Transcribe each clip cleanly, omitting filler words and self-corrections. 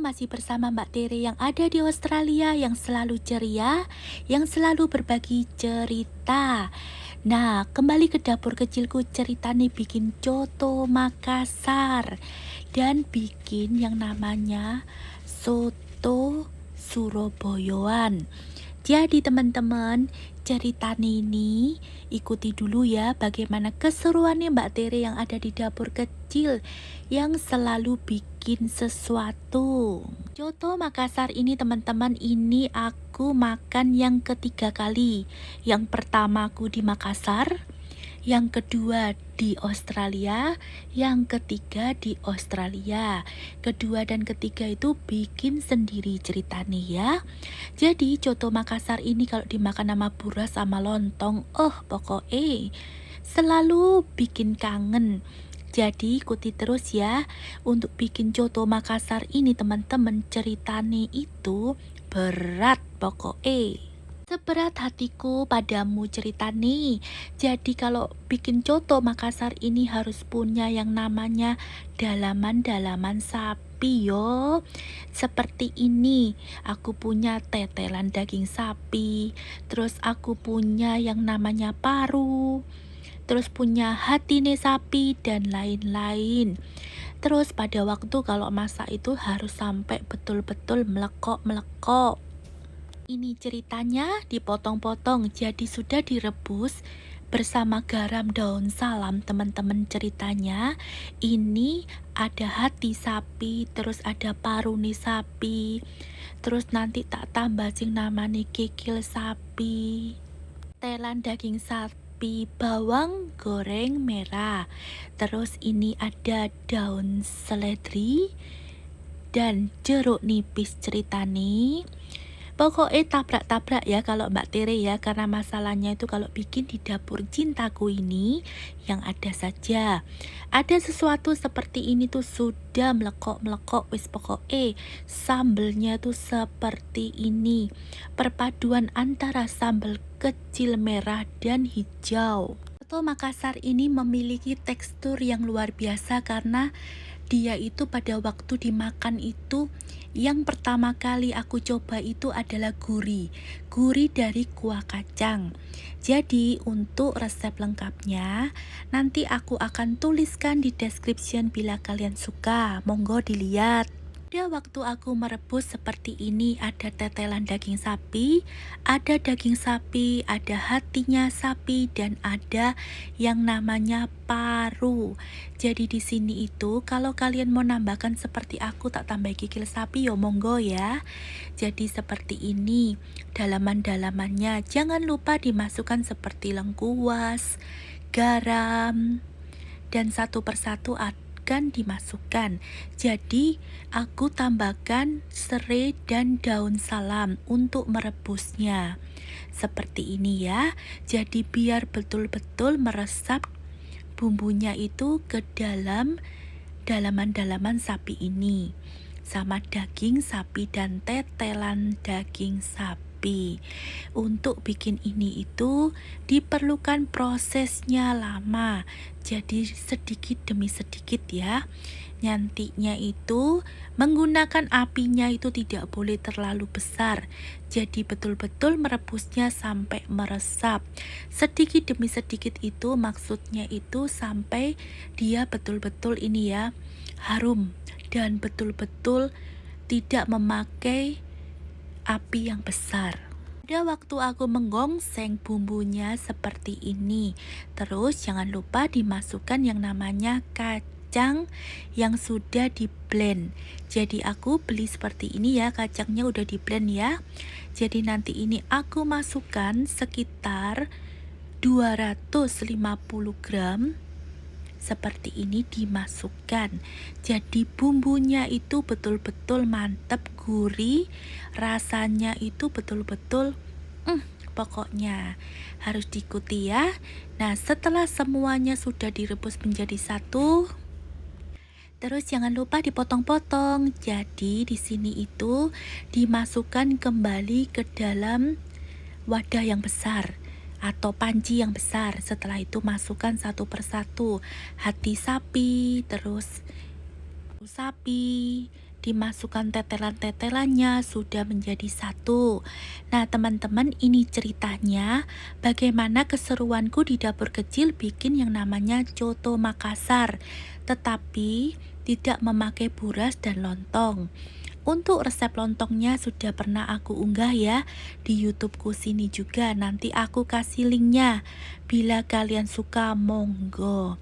masih bersama Mbak Tere yang ada di Australia, yang selalu ceria, yang selalu berbagi cerita. Nah, kembali ke dapur kecilku, cerita nih bikin coto Makassar dan bikin yang namanya soto Surabayaan. Jadi teman-teman, cerita ini ikuti dulu ya bagaimana keseruannya Mbak Tere yang ada di dapur kecil yang selalu bikin sesuatu. Coto Makassar ini teman-teman, ini aku makan yang ketiga kali. Yang pertama aku di Makassar, yang kedua di Australia, yang ketiga di Australia. Kedua dan ketiga itu bikin sendiri ceritanya ya. Jadi coto Makassar ini kalau dimakan sama buras sama lontong, pokoknya selalu bikin kangen. Jadi ikuti terus ya untuk bikin coto Makassar ini teman-teman, ceritanya itu berat pokoknya. Seberat hatiku padamu cerita nih. Jadi kalau bikin coto Makassar ini harus punya yang namanya dalaman-dalaman sapi yo. Seperti ini, aku punya tetelan daging sapi, terus aku punya yang namanya paru, terus punya hatine sapi dan lain-lain. Terus pada waktu kalau masak itu harus sampai betul-betul melekok-melekok. Ini ceritanya dipotong-potong, jadi sudah direbus bersama garam daun salam teman-teman ceritanya. Ini ada hati sapi, terus ada paruni sapi, terus nanti tak tambah sing namanya kikil sapi, telan daging sapi, bawang goreng merah. Terus ini ada daun seledri dan jeruk nipis cerita nih. Pokoknya tabrak-tabrak ya kalau Mbak Tere ya, karena masalahnya itu kalau bikin di dapur cintaku ini yang ada saja. Ada sesuatu seperti ini tuh sudah melekok-melekok wis pokoknya sambelnya tuh seperti ini. Perpaduan antara sambal kecil merah dan hijau. Soto Makassar ini memiliki tekstur yang luar biasa karena dia itu pada waktu dimakan itu yang pertama kali aku coba itu adalah gurih dari kuah kacang. Jadi untuk resep lengkapnya nanti aku akan tuliskan di description bila kalian suka, monggo dilihat. Pada waktu aku merebus seperti ini ada tetelan daging sapi, ada daging sapi, ada hatinya sapi, dan ada yang namanya paru. Jadi di sini itu kalau kalian mau nambahkan seperti aku tak tambah kikil sapi yo monggo ya. Jadi seperti ini dalaman-dalamannya. Jangan lupa dimasukkan seperti lengkuas, garam, dan satu persatu akan dimasukkan. Jadi aku tambahkan serai dan daun salam untuk merebusnya. Seperti ini ya. Jadi biar betul-betul meresap bumbunya itu ke dalam dalaman-dalaman sapi ini sama daging sapi dan tetelan daging sapi. Untuk bikin ini itu diperlukan prosesnya lama, jadi sedikit demi sedikit ya. Nantinya itu menggunakan apinya itu tidak boleh terlalu besar, jadi betul-betul merebusnya sampai meresap sedikit demi sedikit. Itu maksudnya itu sampai dia betul-betul ini ya harum dan betul-betul tidak memakai api yang besar. Pada waktu aku menggongseng bumbunya seperti ini, terus jangan lupa dimasukkan yang namanya kacang yang sudah di blend. Jadi aku beli seperti ini ya, kacangnya udah di blend ya. Jadi nanti ini aku masukkan sekitar 250 gram. Seperti ini dimasukkan. Jadi bumbunya itu betul-betul mantap, gurih, rasanya itu betul-betul pokoknya harus diikuti ya. Nah, setelah semuanya sudah direbus menjadi satu, terus jangan lupa dipotong-potong. Jadi di sini itu dimasukkan kembali ke dalam wadah yang besar atau panci yang besar. Setelah itu masukkan satu persatu hati sapi, terus sapi, dimasukkan tetelan-tetelannya sudah menjadi satu. Nah, teman-teman, ini ceritanya bagaimana keseruanku di dapur kecil bikin yang namanya coto Makassar, tetapi tidak memakai buras dan lontong. Untuk resep lontongnya sudah pernah aku unggah ya di YouTubeku sini juga. Nanti aku kasih linknya. Bila kalian suka, monggo.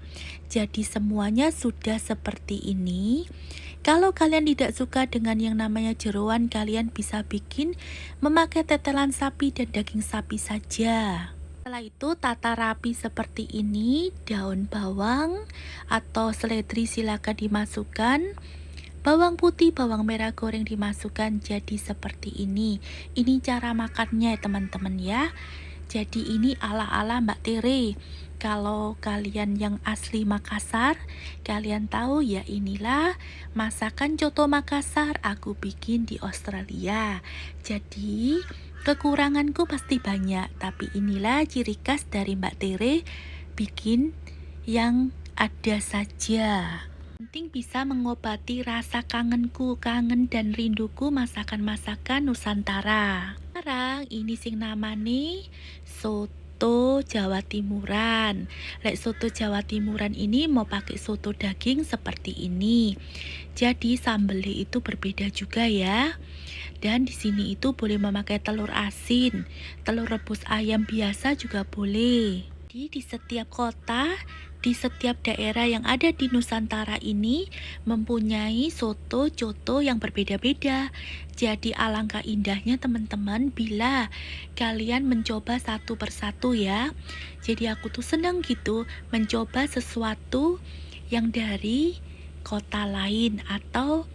Jadi semuanya sudah seperti ini. Kalau kalian tidak suka dengan yang namanya jeroan, kalian bisa bikin memakai tetelan sapi dan daging sapi saja. Setelah itu tata rapi seperti ini, daun bawang atau seledri silakan dimasukkan. Bawang putih, bawang merah goreng dimasukkan jadi seperti ini. Ini cara makannya teman-teman ya. Jadi ini ala-ala Mbak Tere. Kalau kalian yang asli Makassar, kalian tahu ya inilah masakan coto Makassar aku bikin di Australia. Jadi kekuranganku pasti banyak, tapi inilah ciri khas dari Mbak Tere bikin yang ada saja. Penting bisa mengobati rasa kangenku, kangen dan rinduku masakan-masakan Nusantara. Sekarang ini sing namane soto Jawa Timuran. Lek soto Jawa Timuran ini mau pakai soto daging seperti ini. Jadi sambelnya itu berbeda juga ya. Dan di sini itu boleh memakai telur asin, telur rebus ayam biasa juga boleh. Di setiap kota, di setiap daerah yang ada di Nusantara ini mempunyai soto coto yang berbeda-beda. Jadi alangkah indahnya teman-teman bila kalian mencoba satu persatu ya. Jadi aku tuh seneng gitu mencoba sesuatu yang dari kota lain atau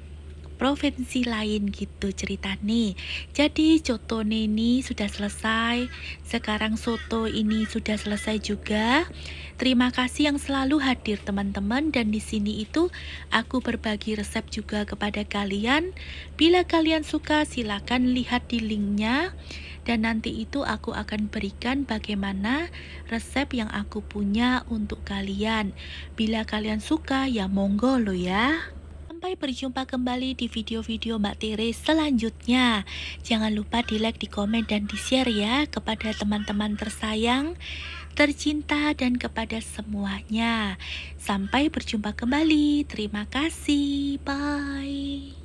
provinsi lain gitu ceritanya. Jadi coto ini sudah selesai. Sekarang soto ini sudah selesai juga. Terima kasih yang selalu hadir teman-teman, dan di sini itu aku berbagi resep juga kepada kalian. Bila kalian suka silakan lihat di linknya, dan nanti itu aku akan berikan bagaimana resep yang aku punya untuk kalian. Bila kalian suka ya monggo lo ya. Sampai berjumpa kembali di video-video Mbak Tere selanjutnya. Jangan lupa di like, di komen, dan di share ya kepada teman-teman tersayang, tercinta, dan kepada semuanya. Sampai berjumpa kembali. Terima kasih. Bye.